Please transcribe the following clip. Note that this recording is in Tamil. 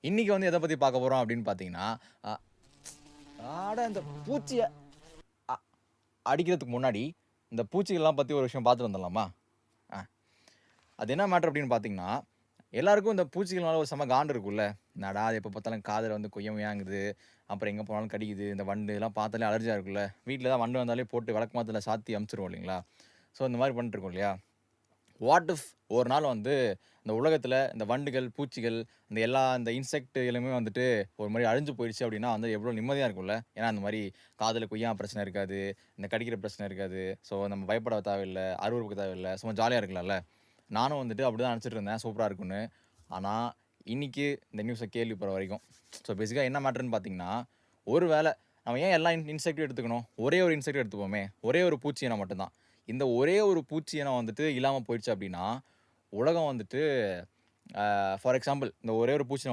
இன்னைக்கு வந்து எத பத்தி பார்க்க போறோம் அப்படின்னு பார்த்தீங்கன்னா, அ ஆட இந்த பூச்சிய அ அடிக்கிறதுக்கு முன்னாடி, இந்த பூச்சிகள்லாம் பத்தி ஒரு விஷயம் பார்த்துட்டு வந்துடலாமா? அ அது என்ன மேட்டர் அப்படின்னு பார்த்தீங்கன்னா, எல்லாருக்கும் இந்த பூச்சிகள் மேல ஒரு செம காண்டு இருக்கும்ல. என்னடா அது எப்ப பார்த்தாலும் காதுல வந்து கொய்ய முய்யாங்குது, அப்புறம் எங்க போனாலும் கடிக்குது, இந்த வண்டு இதெல்லாம் பார்த்தாலே அலர்ஜியா இருக்குல்ல. வீட்ல தான் வண்டு வந்தாலே போட்டு விளக்கமாத்துல சாத்தி அனுப்பிச்சுருவோம் இல்லைங்களா? ஸோ இந்த மாரி பண்ணிட்டு இருக்கோம் இல்லையா? வாட் இஃப் ஒரு நாள் வந்து இந்த உலகத்துல இந்த வண்டுகள், பூச்சிகள், இந்த எல்லா இந்த இன்செக்ட்களுமே வந்துட்டு ஒரு மாரி அழிஞ்சு போயிடுச்சு அப்டின்னா வந்து எவ்ளோ நிம்மதியா இருக்கும்ல. ஏன்னா அந்த மாரி காதுல கொய்யாம பிரச்சனை இருக்காது. இந்த கடிக்கிற பிரச்சனை இருக்காது. ஸோ நம்ம பயப்பட தேவையில்ல. அருவருக்க தேவையில்ல. சும்மா ஜாலியா இருக்கலாம்ல. நானும் வந்துட்டு அப்படிதான் நெனச்சுட்டு இருந்தேன். சூப்பரா இருக்கும்னு. ஆனா, இன்னைக்கு இந்த நியூஸ கேள்விப்படுற வரைக்கும். ஸோ பேசிக்கா என்ன மேட்டர்ன்னு பார்த்தீங்கன்னா, ஒரு வேள நம்ம ஏன் எல்லா இன்செக்ட்டும் எடுத்துக்கணும்? ஒரே ஒரு இன்செக்ட் எடுத்துப்போமே. ஒரே ஒரு பூச்சி இனம் மட்டும் தான். இந்த ஒரே ஒரு பூச்சி இனம் வந்துட்டு இல்லாம போயிடுச்சு அப்டின்னா, உலகம் வந்துட்டு ஃபார் எக்ஸாம்பிள் இந்த ஒரே ஒரு பூச்சி இனம்